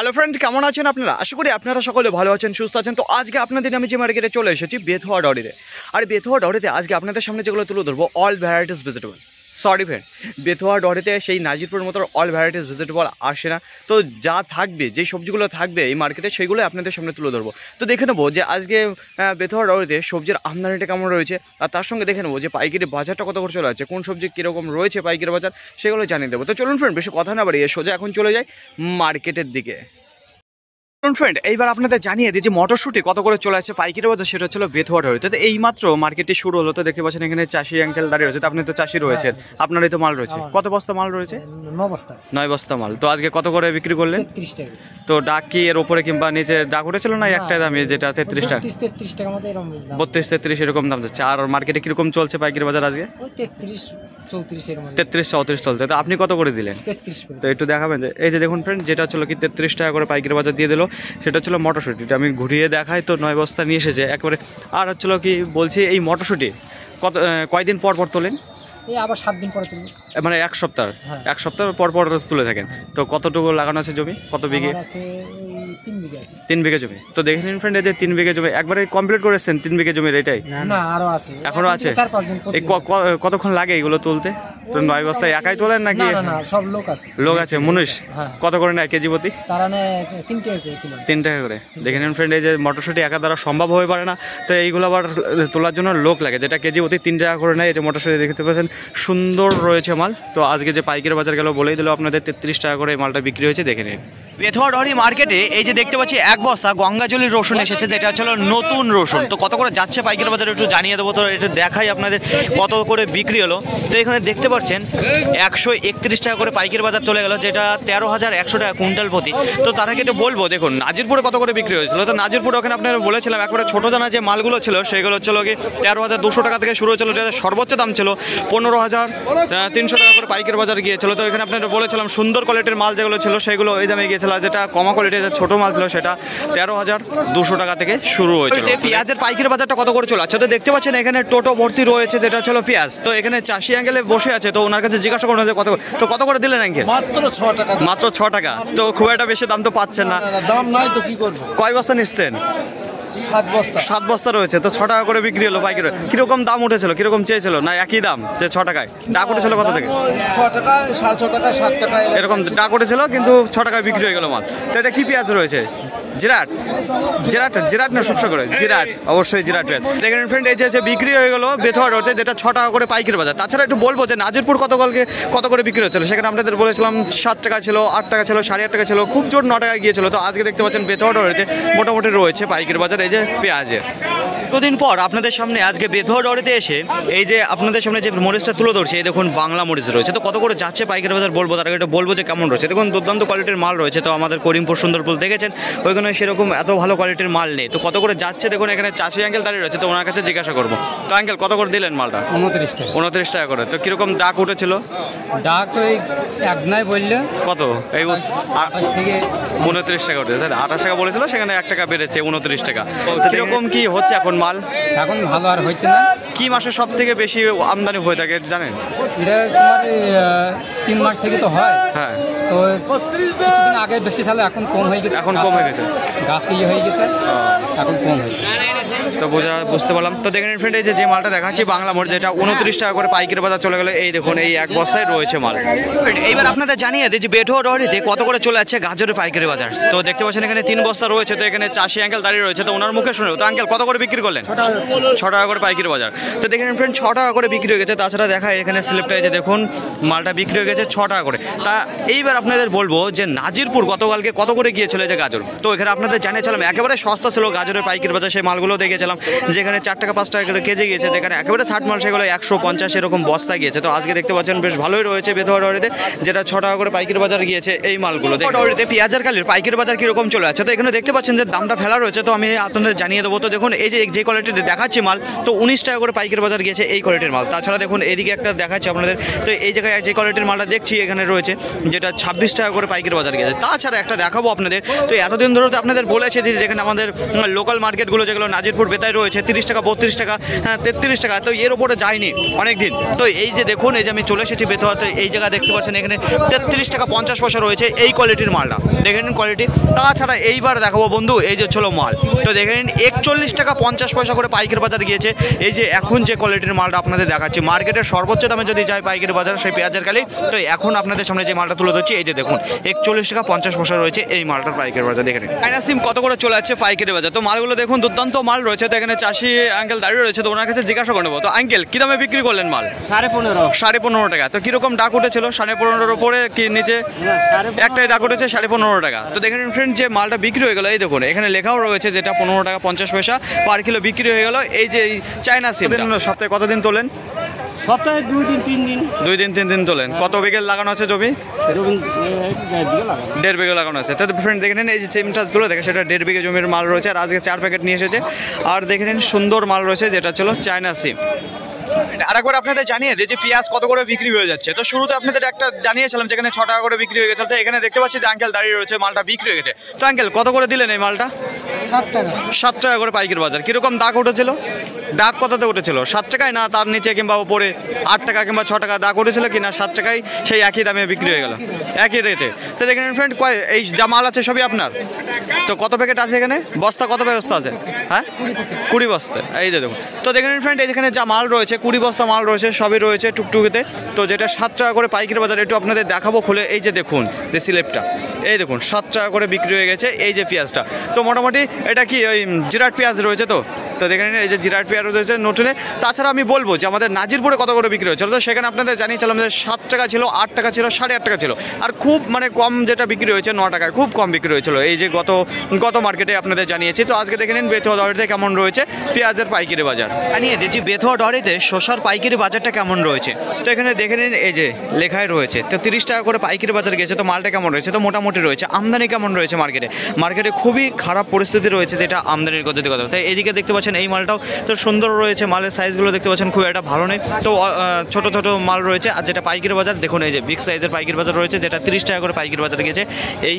Hello friend, কেমন আছেন আপনারা? আশা করি আপনারা সকলে ভালো আছেন, সুস্থ আছেন। তো আজকে আপনাদের আমি যে মার্কেটে চলে এসেছি বেথুয়া ডরিতে। আর বেথুয়া ডরিতে আজকে আপনাদের সামনে যেগুলো তুলে ধরবো all varieties vegetable. Sorry friend, বেথুয়া ডরিতে সেই নাজিরপুরের মতো অল ভ্যারাইটিস ভেজিটেবল আসে না। তো যা থাকবে, যে সবজিগুলো থাকবে এই মার্কেটে সেইগুলো আপনাদের সামনে তুলে ধরবো। তো দেখে নেবো যে আজকে বেথুয়া ডরিতে সবজির আমদানিটা কেমন রয়েছে, আর তার সঙ্গে দেখে নেবো যে পাইকারি বাজারটা কত করে চলে আছে, কোন সবজি কীরকম রয়েছে পাইকারি বাজার, সেগুলো জানিয়ে দেবো। তো চলুন ফ্রেন্ড, বেশি কথা না বাড়িয়ে সোজা এখন চলে যাই মার্কেটের দিকে। ফ্রেন্ড, এইবার আপনাদের জানিয়ে দিই যে মটরশুঁটি কত করে চলে আছে পাইকারি বাজার, সেটা হচ্ছিল বেথুয়া ডরিতে। তো এই মাত্র মার্কেটটি শুরু হলো, তো দেখতে পাচ্ছেন এখানে চাষি আঙ্কেল দাঁড়িয়ে রয়েছে। তো আপনি তো চাষি রয়েছেন, আপনারই তো মাল রয়েছে। কত বস্তা মাল রয়েছে? 9 বস্তা মাল। তো আজকে কত করে বিক্রি করলেন? 33 টাকা। তো ডাক কি এর উপরে কিংবা নিচে ডাক উঠেছিল না একটাই দামে, যেটা 33 টাকা? 33 টাকা মতো এরকম দাম। 32-33 এরকম দাম যাচ্ছে। আর মার্কেটে কিরকম চলছে পাইকারি বাজার আজকে? 33-34 এর মধ্যে। 33-34 চলছে। তো আপনি কত করে দিলেন? 33 করে। তো একটু দেখাবেন যে এই যে দেখুন ফ্রেন্ড, যেটা হচ্ছিল কি 33 টাকা করে পাইকারি বাজার দিয়ে দিল, সেটা হচ্ছিল মটরশুঁটিটা। আমি ঘুরিয়ে দেখাই, তো 9 বস্তা নিয়ে এসেছে একবারে। আর হচ্ছিল কি বলছি, এই মটরশুঁটি কয়দিন পর পর তোলেন? এই আবার 7 দিন পরে তুলব, মানে এক সপ্তাহ পর পর তুলে থাকেন। তো কতটুকু লাগানো আছে জমি, কত বিঘে? আছে 3 বিঘা আছে। 3 বিঘা জমি। তো দেখে নিন ফ্রেন্ড, এই যে 3 বিঘা জমি একবারে কমপ্লিট করেছেন। 3 বিঘা জমির এটাই? না, আরো আছে, এখনো আছে। 4-5 দিন। এই কতক্ষণ লাগে এগুলো তুলতে? তো 9 বস্তায় একাই তোলেন নাকি? না, সব লোক আছে। লোক আছে, মুনিশ। কত করে নেয় কেজি প্রতি? তারা নেয় 3 টাকা করে কিলো। 3 টাকা করে। দেখে নিন ফ্রেন্ড, এই যে মটরশুঁটি একা দ্বারা সম্ভব হয়ে পারে না, তো এইগুলো আবার তোলার জন্য লোক লাগে, যেটা কেজি প্রতি 3 টাকা করে নেয়। এই যে মটরশুঁটি দেখতে পাচ্ছেন সুন্দর রয়েছে মাল। তো আজকে যে পাইকারি বাজার গেল বলেই দিল আপনাদের 33 টাকা করে মালটা বিক্রি হয়েছে, দেখে নিন। বেথুয়া ডরি মার্কেটে এই যে দেখতে পাচ্ছি এক বস্তা গঙ্গাজলির রসুন এসেছে, যেটা হচ্ছে নতুন রসুন। তো কত করে যাচ্ছে পাইকারি বাজারে একটু জানিয়ে দেবো। তো এটা দেখাই আপনাদের কত করে বিক্রি হলো। তো এখানে দেখতে পাচ্ছেন 131 টাকা করে পাইকারি বাজার চলে গেল, যেটা 13,100 টাকা কুইন্টাল প্রতি। তো তার আগে একটু বলবো, দেখুন নাজিরপুরে কত করে বিক্রি হয়েছিল। তো নাজিরপুরে ওখানে আপনারা বলেছিলাম একবারে ছোটো দানা যে মালগুলো ছিল সেগুলো হচ্ছিল কি 13,200 টাকা থেকে শুরু হয়েছিল, যেটা সর্বোচ্চ দাম ছিল 15,300 টাকা করে পাইকারি বাজার গিয়েছিল। তো এখানে আপনারা বলেছিলাম সুন্দর কোয়ালিটির মাল যেগুলো ছিল সেগুলো ওই দামে গিয়েছিল, আর যেটা কমা কোয়ালিটির ছোটো মাল ছিল সেটা 13,200 টাকা থেকে শুরু হয়েছিল। পেঁয়াজের পাইকারি বাজারটা কত করে চলে আছে? তো দেখতে পাচ্ছেন এখানে টোটো ভর্তি রয়েছে, যেটা ছিল পেঁয়াজ। তো এখানে চাষি আঙ্কেলে বসে আছে, তো ওনার কাছে জিজ্ঞাসা করুন যে কত করে দিলেন আঙ্কেল? মাত্র 6 টাকা। মাত্র 6 টাকা। তো খুব একটা বেশি দাম তো পাচ্ছেন না। দাম নাই তো কি করবো। কয় বস্তা নিচ্ছেন? 7 বস্তা রয়েছে। তো 6 টাকা করে বিক্রি হলো পাইকারি। কিরকম দাম উঠেছিল, কিরকম চেয়েছিল, না একই দাম যে 6 টাকায়? ডাক উঠেছিল কত থেকে? 6 টাকা, 6.5 টাকা, 7 টাকা এরকম ডাক উঠেছিল, কিন্তু 6 টাকায় বিক্রি হয়ে গেল মাল। তো এটা কি পেঁয়াজ রয়েছে? জিরাট না সবসময় করে জিরাট, অবশ্যই জিরাট পেঁয়াজ। দেখেন ফ্রেন্ড, এই যে বিক্রি হয়ে গেল বেথুয়া রোডে, যেটা 6 টাকা করে পাইকারি বাজার। তাছাড়া একটু বলবো যে নাজিরপুর কত করে বিক্রি হচ্ছিল, সেখানে আপনাদের বলেছিলাম 7 টাকা ছিল, 8 টাকা ছিল, 8.5 টাকা ছিল, খুব জোর 9 টাকা গিয়েছিল। তো আজকে দেখতে পাচ্ছেন বেথুয়া রোডে মোটামুটি রয়েছে পাইকারি বাজার এই যে পেঁয়াজের। দুদিন পর আপনাদের সামনে আজকে বেথুয়া ডরিতে এসে এই যে আপনাদের সামনে যে মরিচটা তুলে ধরছে, এই দেখুন বাংলা মরিচ রয়েছে। তো কত করে যাচ্ছে পাইকারি বাজার বলবো, তার আগে এটা বলবো যে কেমন রয়েছে। দেখুন দুর্দান্ত কোয়ালিটির মাল রয়েছে। তো আমাদের করিমপুর সুন্দরপুর দেখেছেন, ওইখানে সেরকম এত ভালো কোয়ালিটির মাল নেই। তো কত করে যাচ্ছে দেখুন, এখানে চাষি আঙ্কেল দাঁড়িয়ে রয়েছে, তো ওনার কাছে জিজ্ঞাসা করবো। তো আঙ্কেল কত করে দিলেন মালটা? 29 টাকা। 29 টাকা করে। তো কিরকম ডাক উঠেছিল? ডাক ওই একজনাই বললে কত? এই 28 থেকে 29 টাকা উঠেছে। 28 টাকা বলেছিল, সেখানে 1 টাকা বেড়েছে 29 টাকা। কিরকম কি হচ্ছে এখন মাল? এখন ভালো আর হচ্ছে না। কি মাসে সব থেকে বেশি আমদানি হয়ে থাকে জানেন? এটা তোমার 3 মাস থেকে তো হয়। হ্যাঁ। তো কিছুদিন আগে বেশি ছিল, এখন কম হয়ে গেছে। এখন কম হয়ে গেছে, গাছ হয়ে গেছে, এখন কম হয়ে গেছে। তো বুঝতে পারলাম। তো দেখেন ফ্রেন্ড, এই যে মালটা দেখাচ্ছি বাংলা মরিচ, যেটা 29 টাকা করে পাইকারি বাজার চলে গেল। এই দেখুন এই এক বস্তায় রয়েছে মাল। এইবার আপনাদের জানিয়ে দিই যে বেথুয়া ডরিতে কত করে চলে যাচ্ছে গাজরের পাইকারি বাজার। তো দেখতে পাচ্ছেন এখানে 3 বস্তা রয়েছে। তো এখানে চাষি আঙ্কেল দাঁড়িয়ে রয়েছে, তো ওনার মুখে শুনে। তো আঙ্কেল কত করে বিক্রি করলেন? 6 টাকা করে পাইকারি বাজার। তো দেখেন ফ্রেন্ড, 6 টাকা করে বিক্রি হয়ে গেছে। তাছাড়া দেখায় এখানে স্লিপটা, এই যে দেখুন মালটা বিক্রি হয়ে গেছে 6 টাকা করে। তা এইবার আপনাদের বলবো যে নাজিরপুর গতকালকে কত করে গিয়েছিল যে গাজর। তো এখানে আপনাদের জানিয়েছিলাম একেবারে সস্তা ছিল গাজরের পাইকারি বাজার। সেই মালগুলো দেখেছিলাম, যেখানে 4 টাকা 5 টাকা করে কেজি গিয়েছে, যেখানে একেবারে 60 মাল সেগুলো 150 এরকম বস্তা গিয়েছে। তো আজকে দেখতে পাচ্ছেন বেশ ভালোই রয়েছে বেথুয়া ডরিতে, যেটা 6 টাকা করে পাইকারি বাজার গিয়েছে এই মালগুলো। ডরিতে পেঁয়াজের কালির পাইকারি বাজার কীরকম চলে আছে, তো এখানে দেখতে পাচ্ছেন যে দামটা ফেলা রয়েছে। তো আমি আপনাদের জানিয়ে দেবো। তো দেখুন এই যে কোয়ালিটি দেখাচ্ছি মাল, তো 19 টাকা করে পাইকারি বাজার গিয়েছে এই কোয়ালিটির মাল। তাছাড়া দেখুন এদিকে একটা দেখাচ্ছি আপনাদের, তো এই জায়গায় যে কোয়ালিটির মালটা দেখছি এখানে রয়েছে, যেটা 26 টাকা করে পাইকারি বাজার গিয়েছে। তাছাড়া একটা দেখাবো আপনাদের, তো এতদিন ধরে শুরুতে আপনাদের বলেছে যে যেখানে আমাদের লোকাল মার্কেটগুলো যেগুলো নাজিরপুর বেতায় রয়েছে 30 টাকা 32 টাকা 33 টাকা, তো এর ওপরে যায়নি অনেক দিন। তো এই যে দেখুন, এই যে আমি চলে এসেছি বেতোয়াতে, এই জায়গা দেখতে পাচ্ছেন এখানে 33 টাকা 50 পয়সা রয়েছে এই কোয়ালিটির মালটা, দেখে নিন কোয়ালিটি। তাছাড়া এইবার দেখাবো বন্ধু এই যে ছিল মাল, তো দেখে নিন 41 টাকা 50 পয়সা করে পাইকারি বাজার গিয়েছে। এই যে এখন যে কোয়ালিটির মালটা আপনাদের দেখাচ্ছি, মার্কেটের সর্বোচ্চ দামে যদি যায় পাইকারি বাজার সেই পেঁয়াজের কালি, তো এখন আপনাদের সামনে যে মালটা তুলে ধরছি এই যে দেখুন 41 টাকা 50 পয়সা রয়েছে এই মালটার পাইকারি বাজার। দেখে নিন চায়না সিম কত করে চলে যাচ্ছে পাইকারি বাজার। তো মালগুলো দেখুন দুর্দান্ত মাল রয়েছে। তো এখানে চাষি আঙ্কেল দাঁড়িয়ে রয়েছে, তো ওনার কাছে জিজ্ঞাসা করে নেবো। তো আঙ্কেল কি দামে বিক্রি করলেন মাল? 15.5 টাকা। তো কিরকম ডাক উঠেছিল? 15.5 উপরে কি নিচে? একটাই ডাক উঠেছে 15.5 টাকা। তো দেখেন ফ্রেন্ড যে মালটা বিক্রি হয়ে গেল, এই দেখুন এখানে লেখাও রয়েছে যেটা 15 টাকা 50 পয়সা পার কিলো বিক্রি হয়ে গেল। এই যে চায়না সিম সপ্তাহে কতদিন তোলেন? সপ্তাহে 2 দিন 3 দিন। 2 দিন 3 দিন তোলেন। কত বিঘে লাগানো আছে জমি? 1.5 বিঘে লাগানো আছে। তো ফ্রেন্ড দেখে নিন এই যে সিমটা তুলে দেখে সেটা 1.5 বিঘে জমির মাল রয়েছে, আর আজকে 4 প্যাকেট নিয়ে এসেছে। আর দেখে নিন সুন্দর মাল রয়েছে যেটা ছিল চায়না সিম। আরেকবার আপনাদের জানিয়ে দিই যে পেঁয়াজ কত করে বিক্রি হয়ে যাচ্ছে। তো শুরুতে আপনাদের একটা জানিয়েছিলাম যেখানে 6 টাকা করে বিক্রি হয়ে গেছে। তো এখানে দেখতে পাচ্ছি যে আঙ্কেল দাঁড়িয়ে রয়েছে, মালটা বিক্রি হয়ে গেছে। তো আঙ্কেল কত করে দিলেন এই মালটা? 7 টাকা। 7 টাকা করে পাইকারি বাজার। কিরকম দাগ উঠেছিল? দাগ কততে উঠেছিল? 7 টাকায় না তার নিচে কিংবা উপরে 8 টাকা কিংবা 6 টাকা দাগ উঠেছিল কি না 7 টাকায় সেই একই দামে বিক্রি হয়ে গেল, একই রেটে। তো দেখেন ফ্রেন্ড এই যা মাল আছে সবই আপনার। তো কত প্যাকেট আছে এখানে? বস্তা কত বস্তা আছে? হ্যাঁ 20 বস্তা। এই যে দেখুন, তো দেখেন ফ্রেন্ড এখানে যা মাল রয়েছে 20 বস্তা মাল রয়েছে, সবই রয়েছে টুকটুকিতে। তো যেটা 7 টাকা করে পাইকারি বাজার একটু আপনাদের দেখাবো খুলে। এই যে দেখুন যে স্লিপটা, এই দেখুন 7 টাকা করে বিক্রি হয়ে গেছে এই যে পেঁয়াজটা। তো মোটামুটি এটা কি ওই জিরাট পেঁয়াজ রয়েছে। তো দেখে নিন এই যে জিরাট পেঁয়াজ রয়েছে নতুনে। তাছাড়া আমি বলবো যে আমাদের নাজিরপুরে কত করে বিক্রি হয়েছিল, তো সেখানে আপনাদের জানিয়েছিলাম যে 7 টাকা ছিল, 8 টাকা ছিল, 8.5 টাকা ছিল। আর খুব মানে কম যেটা বিক্রি হয়েছে 9 টাকায়, খুব কম বিক্রি হয়েছিল এই যে গত মার্কেটে আপনাদের জানিয়েছি। তো আজকে দেখে নিন বেথুয়া ডরিতে কেমন রয়েছে পেঁয়াজের পাইকারি বাজার। জানিয়ে দিচ্ছি বেথুয়া ডরিতে শসার পাইকারি বাজারটা কেমন রয়েছে। তো এখানে দেখে নিন এই যে লেখায় রয়েছে। তো 30 টাকা করে পাইকারি বাজার গেছে। তো মালটা কেমন রয়েছে? তো মোটামুটি রয়েছে। আমদানি কেমন রয়েছে মার্কেটে খুবই খারাপ পরিস্থিতি রয়েছে যেটা আমদানির কথা। তাই এদিকে দেখতে পাচ্ছেন এই মালটাও তো সুন্দর রয়েছে, মালের সাইজগুলো দেখতে পাচ্ছেন খুব একটা ভালো নেই। তো ছোট ছোট মাল রয়েছে। আর যেটা পাইকারি বাজার দেখুন এই যে বিগ সাইজের পাইকারি বাজার রয়েছে যেটা 30 টাকা করে পাইকারি বাজার গেছে এই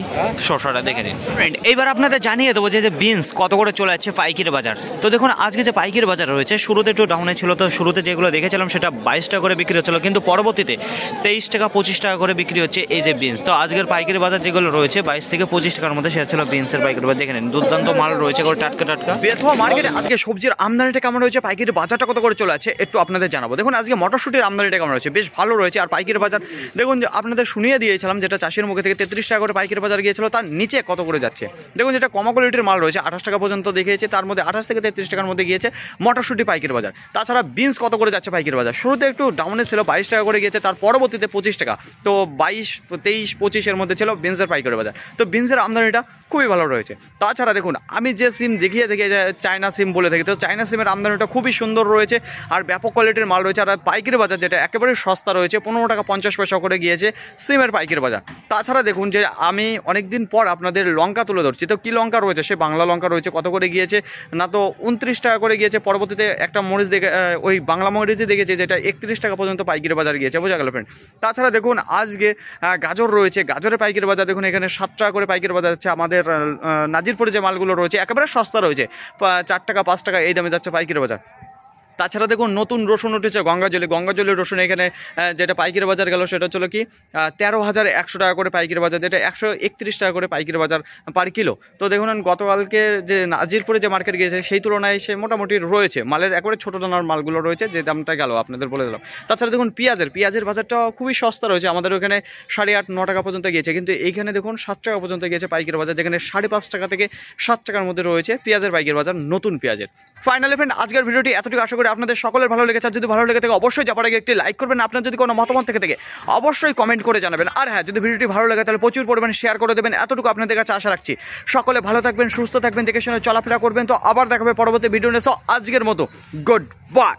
শসাটা। দেখে নিন ফ্রেন্ড এইবার আপনাদের জানিয়ে দেবো যে বিনস কত করে চলে যাচ্ছে পাইকারি বাজার। তো দেখুন আজকে যে পাইকারি বাজার রয়েছে শুরুতে একটু ডাউনে ছিল। তো শুরুতে যেগুলো দেখেছিলাম সেটা 22 টাকা করে বিক্রি হচ্ছিল, কিন্তু পরবর্তীতে 23 টাকা 25 টাকা করে বিক্রি হচ্ছে এই যে বিনস। তো আজকের পাইকারি বাজার যেগুলো রয়েছে 22 থেকে 25 টাকার মধ্যে সেটা ছিল বিনসের পাইকারি বাজার। দেখে নিন দুর্দান্ত মাল রয়েছে টাটকা। বেথুয়া মার্কেটে আজকে সবজির আমদানিটা কেমন রয়েছে, পাইকারি বাজারটা কত করে চলে আছে একটু আপনাদের জানাবো। দেখুন আজকে মটরশুটির আমদানিটা কেমন রয়েছে, বেশ ভালো রয়েছে। আর পাইকারি বাজার দেখুন আপনাদের শুনিয়ে দিয়েছিলাম যেটা চাষির মুখে থেকে 33 টাকা করে পাইকারি বাজার গিয়েছিল, তার নিচে কত করে যাচ্ছে দেখুন। যেটা কম কোয়ালিটির মাল রয়েছে 28 টাকা পর্যন্ত দেখিয়েছে, তার মধ্যে 28 থেকে 33 টাকার মধ্যে গিয়েছে মটরশুটি পাইকারি বাজার। তাছাড়া বিনস কত করে যাচ্ছে পাইকারি বাজার, শুরুতে একটু ডাউনে ছিল 22 টাকা করে গিয়েছে, তার পরবর্তীতে 25 টাকা। তো 22, 23, 25 এর মধ্যে ছিল বিনসের পাইকারি বাজার। তো বিনসের আমদানিটা খুবই ভালো রয়েছে। তাছাড়া দেখুন আমি যে সিম দেখিয়ে চায়না সিম বলে থাকি, তো চায়না সিমের আমদানিটা খুবই সুন্দর রয়েছে আর ব্যাপক কোয়ালিটির মাল রয়েছে। আর পাইকারি বাজার যেটা একেবারে সস্তা রয়েছে 15 টাকা 50 পয়সা করে গিয়েছে সিমের পাইকারি বাজার। তাছাড়া দেখুন যে আমি অনেকদিন পর আপনাদের লঙ্কা তুলে ধরছি। তো কী লঙ্কা রয়েছে, সে বাংলা লঙ্কা রয়েছে কত করে গিয়েছে না, তো 29 টাকা করে গিয়েছে। পরবর্তীতে একটা মরিচ দেখে ওই বাংলা মরিচই দেখেছে যেটা 31 টাকা পর্যন্ত পাইকারি বাজার গিয়েছে, বোঝা গেল ফ্রেন্ড। তাছাড়া দেখুন আজকে গাজর রয়েছে, গাজরের পাইকারি বাজার দেখুন এখানে 7 টাকা করে পাইকারি বাজার যাচ্ছে। আমাদের নাজিরপুরে যে মালগুলো রয়েছে একেবারে সস্তা রয়েছে, 4 টাকা 5 টাকা এই দামে যাচ্ছে পাইকারি বাজার। তাছাড়া দেখুন নতুন রসুন উঠেছে গঙ্গাজলি রসুন, এখানে যেটা পাইকারি বাজার গেল সেটা হলো কি 13,100 টাকা করে পাইকারি বাজার, যেটা 131 টাকা করে পাইকারি বাজার পার কিলো। তো দেখুন গতকালকে যে নাজিরপুরে যে মার্কেট গিয়েছে সেই তুলনায় সে মোটামুটি রয়েছে মালের একেবারে ছোটো দানার মালগুলো রয়েছে, যে দামটা গেল আপনাদের বলে দিলাম। তাছাড়া দেখুন পেঁয়াজের বাজারটা খুবই সস্তা রয়েছে, আমাদের ওখানে 8.5-9 টাকা পর্যন্ত গিয়েছে, কিন্তু এইখানে দেখুন 7 টাকা পর্যন্ত গিয়েছে পাইকারি বাজার, যেখানে 5.5 টাকা থেকে 7 টাকার মধ্যে রয়েছে পেঁয়াজের পাইকারি বাজার নতুন পেঁয়াজের। ফাইনালি ফ্রেন্ড আজকের ভিডিওটি এতটুকু আশা করি আপনাদের সকলের ভালো লেগেছে। আর যদি ভালো লেগে থাকে অবশ্যই যাবার আগে একটি লাইক করবেন, আপনার যদি কোনো মতামত থেকে অবশ্যই কমেন্ট করে জানাবেন। আর হ্যাঁ, যদি ভিডিওটি ভালো লাগে তাহলে প্রচুর পরিমাণে শেয়ার করে দেবেন, এতটুকু আপনাদের কাছে আশা রাখছি। সকলে ভালো থাকবেন, সুস্থ থাকবেন, দেখে শুনে চলাফেরা করবেন। তো আবার দেখাবে পরবর্তী ভিডিও নিয়ে। আজকের মতো গুড বাই।